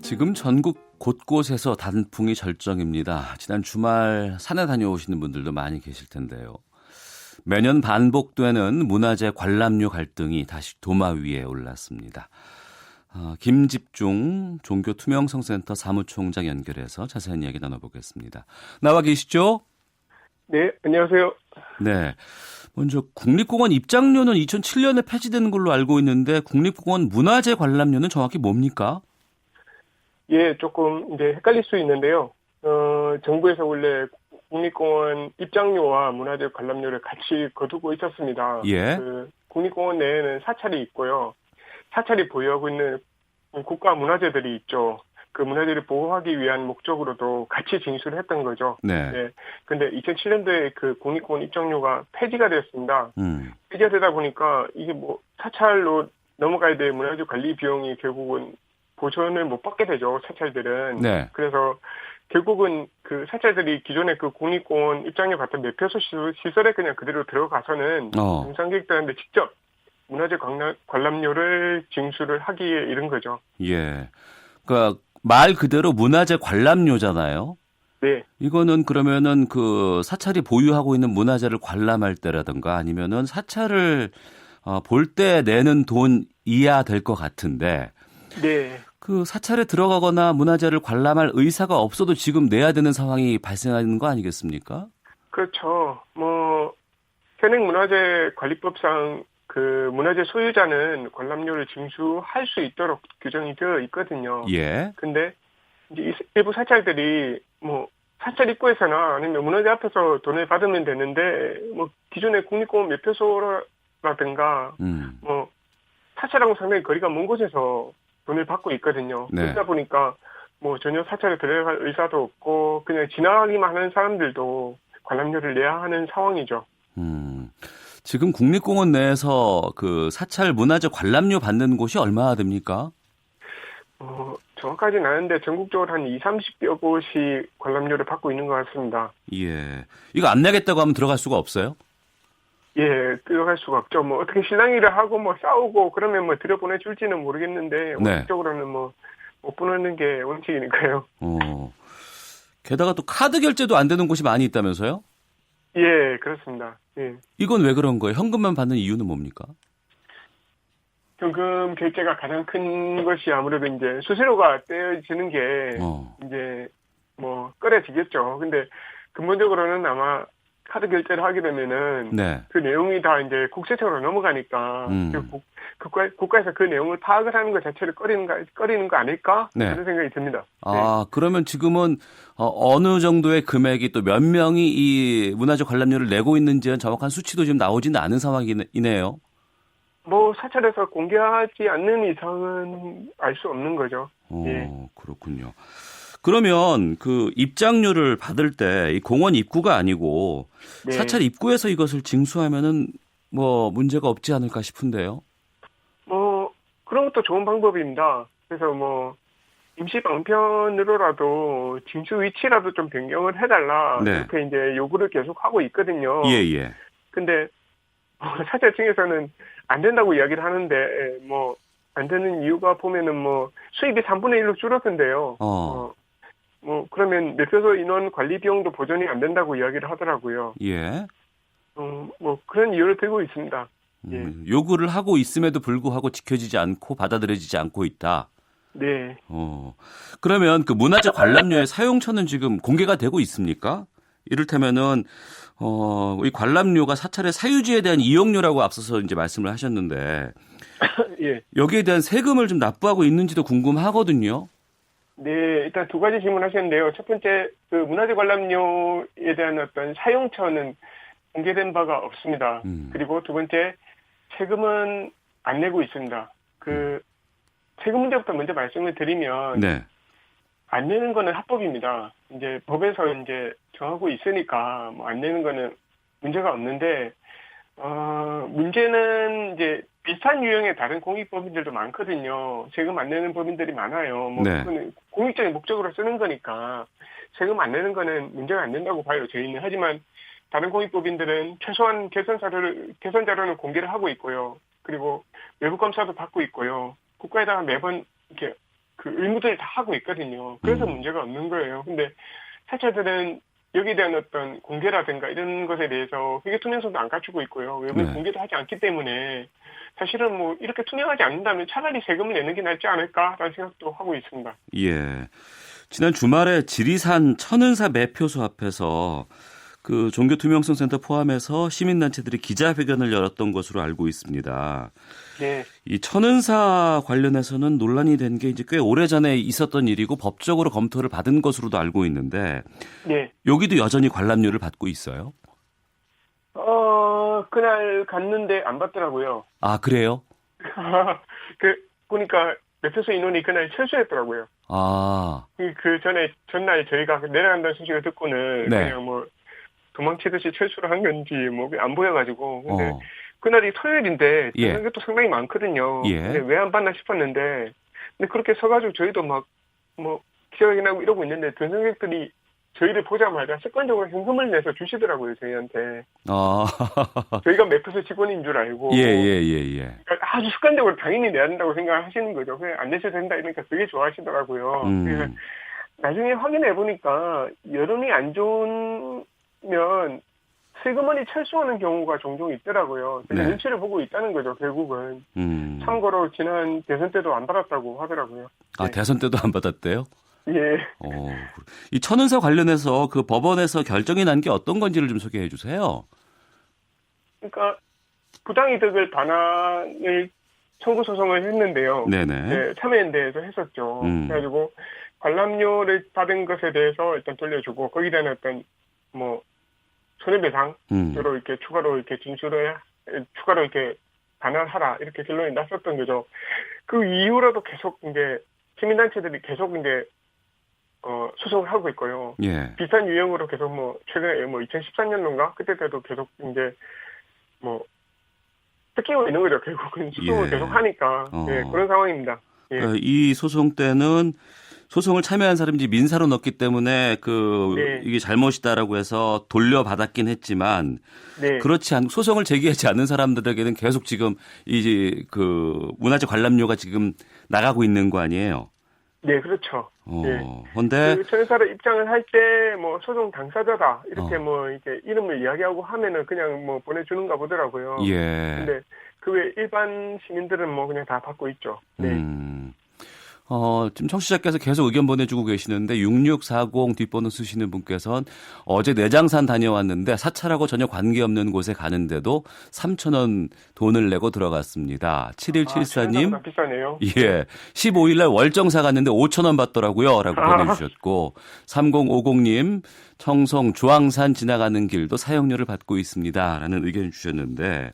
지금 전국 곳곳에서 단풍이 절정입니다. 지난 주말 산에 다녀오시는 분들도 많이 계실 텐데요. 매년 반복되는 문화재 관람료 갈등이 다시 도마 위에 올랐습니다. 김집중 종교투명성센터 사무총장 연결해서 자세한 이야기 나눠보겠습니다. 나와 계시죠? 네, 안녕하세요. 네. 먼저 국립공원 입장료는 2007년에 폐지되는 걸로 알고 있는데 국립공원 문화재 관람료는 정확히 뭡니까? 예, 조금 이제 헷갈릴 수 있는데요. 정부에서 원래 국립공원 입장료와 문화재 관람료를 같이 거두고 있었습니다. 예. 국립공원 내에는 사찰이 있고요. 사찰이 보유하고 있는 국가 문화재들이 있죠. 그 문화재를 보호하기 위한 목적으로도 같이 징수를 했던 거죠. 네. 예. 근데 2007년도에 그 국립공원 입장료가 폐지가 되었습니다. 폐지가 되다 보니까 이게 뭐 사찰로 넘어가야 될 문화재 관리 비용이 결국은 보전을 못 받게 되죠, 사찰들은. 네. 그래서 결국은 그 사찰들이 기존에 그 국립공원 입장료 같은 매표소 시설에 그냥 그대로 들어가서는 등산객들한테 직접 문화재 관람료를 징수를 하기에 이른 거죠. 예. 그러니까 말 그대로 문화재 관람료잖아요. 네. 이거는 그러면은 그 사찰이 보유하고 있는 문화재를 관람할 때라든가 아니면은 사찰을 볼 때 내는 돈이야 될 것 같은데. 네. 그 사찰에 들어가거나 문화재를 관람할 의사가 없어도 지금 내야 되는 상황이 발생하는 거 아니겠습니까? 그렇죠. 현행문화재관리법상 그 문화재 소유자는 관람료를 징수할 수 있도록 규정이 되어 있거든요. 예. 근데 이제 일부 사찰들이 사찰 입구에서나 아니면 문화재 앞에서 돈을 받으면 되는데 기존의 국립공원 매표소라든가 사찰하고 상당히 거리가 먼 곳에서 돈을 받고 있거든요. 네. 그러다 보니까 전혀 사찰에 들어갈 의사도 없고 그냥 지나가기만 하는 사람들도 관람료를 내야 하는 상황이죠. 지금 국립공원 내에서 그 사찰 문화재 관람료 받는 곳이 얼마나 됩니까? 정확하진 않은데 전국적으로 한 20-30여 곳이 관람료를 받고 있는 것 같습니다. 예. 이거 안 내겠다고 하면 들어갈 수가 없어요? 예, 들어갈 수가 없죠. 어떻게 실랑이를 하고 싸우고 그러면 들여보내줄지는 모르겠는데, 원칙적으로는 못 보내는 게 원칙이니까요. 게다가 또 카드 결제도 안 되는 곳이 많이 있다면서요? 예, 그렇습니다. 예. 이건 왜 그런 거예요? 현금만 받는 이유는 뭡니까? 현금 결제가 가장 큰 것이 아무래도 이제 수수료가 떼어지는 게, 이제 꺼려지겠죠. 근데 근본적으로는 아마 카드 결제를 하게 되면은 네. 그 내용이 다 이제 국세청으로 넘어가니까 국가에서 그 내용을 파악을 하는 것 자체를 꺼리는 거 아닐까? 네. 그런 생각이 듭니다. 네. 그러면 지금은 어느 정도의 금액이 또 몇 명이 이 문화재 관람료를 내고 있는지는 정확한 수치도 지금 나오지는 않은 상황이네요. 사찰에서 공개하지 않는 이상은 알 수 없는 거죠. 예. 그렇군요. 그러면 그 입장료를 받을 때 이 공원 입구가 아니고 네. 사찰 입구에서 이것을 징수하면은 문제가 없지 않을까 싶은데요. 그런 것도 좋은 방법입니다. 그래서 임시 방편으로라도 징수 위치라도 좀 변경을 해달라. 네. 이렇게 이제 요구를 계속 하고 있거든요. 예. 근데 사찰 층에서는 안 된다고 이야기를 하는데 안 되는 이유가 보면은 수입이 3분의 1로 줄었던데요. 그러면 매표소 인원 관리 비용도 보전이 안 된다고 이야기를 하더라고요. 예. 그런 이유를 들고 있습니다. 예. 요구를 하고 있음에도 불구하고 지켜지지 않고 받아들여지지 않고 있다. 네. 그러면 그 문화재 관람료의 사용처는 지금 공개가 되고 있습니까? 이를테면은 이 관람료가 사찰의 사유지에 대한 이용료라고 앞서서 이제 말씀을 하셨는데 예. 여기에 대한 세금을 좀 납부하고 있는지도 궁금하거든요. 네, 일단 두 가지 질문하셨는데요. 첫 번째, 그 문화재 관람료에 대한 어떤 사용처는 공개된 바가 없습니다. 그리고 두 번째, 세금은 안 내고 있습니다. 세금 문제부터 먼저 말씀을 드리면, 네. 안 내는 거는 합법입니다. 이제 법에서 이제 정하고 있으니까 안 내는 거는 문제가 없는데, 문제는 이제 비슷한 유형의 다른 공익법인들도 많거든요. 세금 안 내는 법인들이 많아요. 네. 그거는 공익적인 목적으로 쓰는 거니까 세금 안 내는 거는 문제가 안 된다고 봐요, 저희는. 하지만 다른 공익법인들은 최소한 개선 자료는 공개를 하고 있고요. 그리고 외부 검사도 받고 있고요. 국가에다가 매번 이렇게 그 의무들을 다 하고 있거든요. 그래서 문제가 없는 거예요. 근데 사찰들은 여기에 대한 어떤 공개라든가 이런 것에 대해서 회계 투명성도 안 갖추고 있고요. 외부에 네. 공개도 하지 않기 때문에 사실은 뭐 이렇게 투명하지 않는다면 차라리 세금을 내는 게 낫지 않을까라는 생각도 하고 있습니다. 예. 지난 주말에 지리산 천은사 매표소 앞에서 그 종교투명성센터 포함해서 시민단체들이 기자회견을 열었던 것으로 알고 있습니다. 네. 이 천은사 관련해서는 논란이 된 게 이제 꽤 오래전에 있었던 일이고 법적으로 검토를 받은 것으로도 알고 있는데 네. 여기도 여전히 관람료를 받고 있어요? 그날 갔는데 안 받더라고요. 아, 그래요? 보니까 매표소 인원이 그날 철수했더라고요. 아. 전날 저희가 내려간다는 소식을 듣고는 네. 그냥 뭐 도망치듯이 철수를 한 건지 뭐 안 보여가지고. 근데 그날이 토요일인데 되는 게 또 상당히 많거든요. 예. 근데 왜 안 받나 싶었는데, 근데 그렇게 서가지고 저희도 막 뭐 기자회견하고 이러고 있는데 등승객들이 저희를 보자마자 습관적으로 현금을 내서 주시더라고요, 저희한테. 아. 저희가 매표소 직원인 줄 알고. 예. 그러니까 아주 습관적으로 당연히 내야 된다고 생각하시는 거죠. 그냥 안 내셔도 된다 이러니까 되게 좋아하시더라고요. 그래서 나중에 확인해 보니까 여론이 안 좋으면 세금원이 철수하는 경우가 종종 있더라고요. 네. 눈치를 보고 있다는 거죠, 결국은. 참고로 지난 대선 때도 안 받았다고 하더라고요. 아, 네. 대선 때도 안 받았대요? 예. 이 천은사 관련해서 그 법원에서 결정이 난 게 어떤 건지를 좀 소개해 주세요. 그러니까 부당이득을 반환을 청구 소송을 했는데요. 네네. 네, 참여연대에서 했었죠. 그래가지고 관람료를 받은 것에 대해서 일단 돌려주고 거기에 대한 어떤 뭐 손해배상으로 이렇게 추가로 이렇게 추가로 이렇게 반환하라 이렇게 결론이 났었던 거죠. 그 이후로도 계속 이제 시민단체들이 계속 이제 소송을 하고 있고요. 예. 비슷한 유형으로 계속 뭐 최근에 뭐 2013년도인가 그때 때도 계속 이제 뭐 뜯기고 있는 거죠. 결국은 소송을 계속 하니까 그런 상황입니다. 예. 이 소송 때는 소송을 참여한 사람이 민사로 넣었기 때문에 이게 잘못이다라고 해서 돌려받았긴 했지만 그렇지 않고 소송을 제기하지 않는 사람들에게는 계속 지금 문화재 관람료가 지금 나가고 있는 거 아니에요? 네, 그렇죠. 그런데 천사를 입장을 할 때 뭐 소송 당사자다 이렇게 뭐 이렇게 이름을 이야기하고 하면은 그냥 뭐 보내주는가 보더라고요. 예. 근데 그 외 일반 시민들은 뭐 그냥 다 받고 있죠. 네. 지금 청취자께서 계속 의견 보내주고 계시는데 6640 뒷번호 쓰시는 분께서는 어제 내장산 다녀왔는데 사찰하고 전혀 관계없는 곳에 가는데도 3,000원 돈을 내고 들어갔습니다. 7174님. 비싸네요. 예. 15일 날 월정사 갔는데 5,000원 받더라고요. 라고 보내주셨고 3050님 청송 주황산 지나가는 길도 사용료를 받고 있습니다. 라는 의견 주셨는데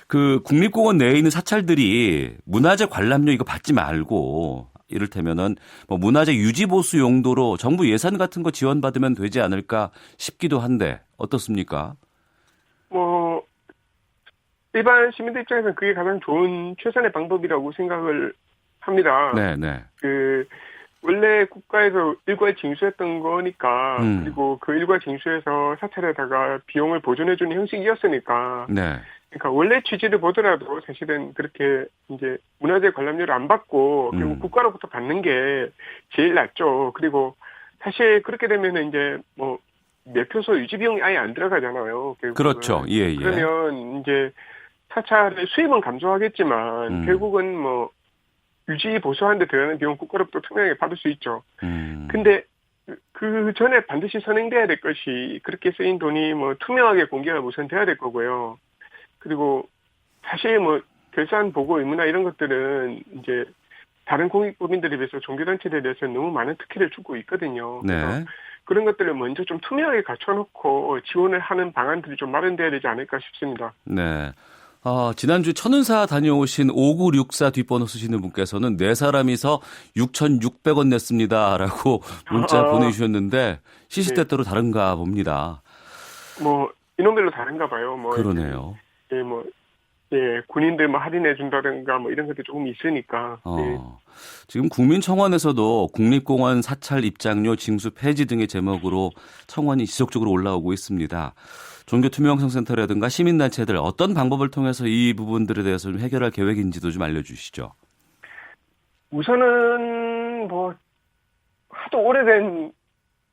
그 국립공원 내에 있는 사찰들이 문화재 관람료 이거 받지 말고 이를테면은 뭐 문화재 유지 보수 용도로 정부 예산 같은 거 지원받으면 되지 않을까 싶기도 한데 어떻습니까? 뭐 일반 시민들 입장에서는 그게 가장 좋은 최선의 방법이라고 생각을 합니다. 네. 원래 국가에서 일괄 징수했던 거니까 그리고 그 일괄 징수에서 사찰에다가 비용을 보존해주는 형식이었으니까. 네. 그러니까 원래 취지를 보더라도 사실은 그렇게 이제 문화재 관람료를 안 받고 결국 국가로부터 받는 게 제일 낫죠. 그리고 사실 그렇게 되면은 이제 뭐 매표소 유지 비용이 아예 안 들어가잖아요. 결국은. 그렇죠. 예. 그러면 이제 사찰의 수입은 감소하겠지만 결국은 뭐 유지 보수하는 데 들어가는 비용 국가로부터 투명하게 받을 수 있죠. 근데 그 전에 반드시 선행돼야 될 것이 그렇게 쓰인 돈이 뭐 투명하게 공개가 우선 돼야 될 거고요. 그리고 사실 뭐 결산 보고 의무나 이런 것들은 이제 다른 공익법인들에 비해서 종교단체들에 대해서 너무 많은 특혜를 주고 있거든요. 그래서 그런 것들을 먼저 좀 투명하게 갖춰놓고 지원을 하는 방안들이 좀 마련돼야 되지 않을까 싶습니다. 네. 지난주 천은사 다녀오신 5964 뒷번호 쓰시는 분께서는 4사람이서 6,600원 냈습니다라고 문자 보내주셨는데 시시때때로 다른가 봅니다. 뭐 인원별로 다른가 봐요. 뭐 그러네요. 군인들 뭐 할인해 준다든가 뭐 이런 것도 조금 있으니까. 지금 국민청원에서도 국립공원 사찰 입장료 징수 폐지 등의 제목으로 청원이 지속적으로 올라오고 있습니다. 종교투명성센터라든가 시민단체들 어떤 방법을 통해서 이 부분들에 대해서 좀 해결할 계획인지도 좀 알려주시죠. 우선은 일단은 뭐 하도 오래된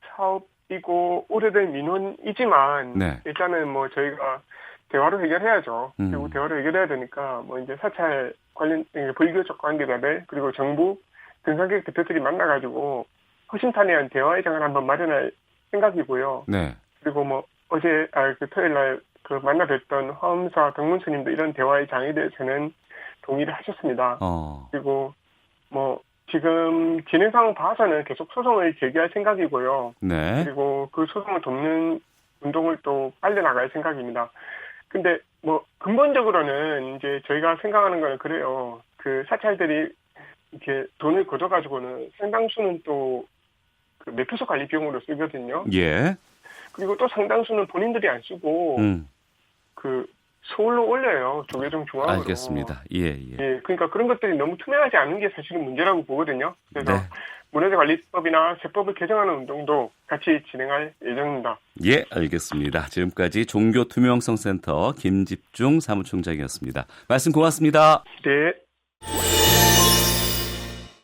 사업이고 오래된 민원이지만 네. 일단은 뭐 저희가 대화로 해결해야죠. 그리고 음. 대화로 해결해야 되니까 뭐 이제 사찰 관련 불교적 관계자들 그리고 정부 등산객 대표들이 만나가지고 허심탄회한 대화의 장을 한번 마련할 생각이고요. 네. 그리고 뭐 어제 그 토요일 날 그 만나 뵀던 화엄사 동문스님도 이런 대화의 장에 대해서는 동의를 하셨습니다. 그리고 뭐 지금 진행 상황 봐서는 계속 소송을 제기할 생각이고요. 네. 그리고 그 소송을 돕는 운동을 또 빨리 나갈 생각입니다. 근데 뭐 근본적으로는 이제 저희가 생각하는 거는 그래요. 그 사찰들이 이렇게 돈을 걷어가지고는 상당수는 또 그 매표소 관리 비용으로 쓰거든요. 예. 그리고 또 상당수는 본인들이 안 쓰고 그 서울로 올려요. 조계종 중앙으로. 알겠습니다. 예. 예, 그러니까 그런 것들이 너무 투명하지 않은 게 사실은 문제라고 보거든요. 그래서 네. 문화재관리법이나 세법을 개정하는 운동도 같이 진행할 예정입니다. 예, 알겠습니다. 지금까지 종교투명성센터 김집중 사무총장이었습니다. 말씀 고맙습니다. 네.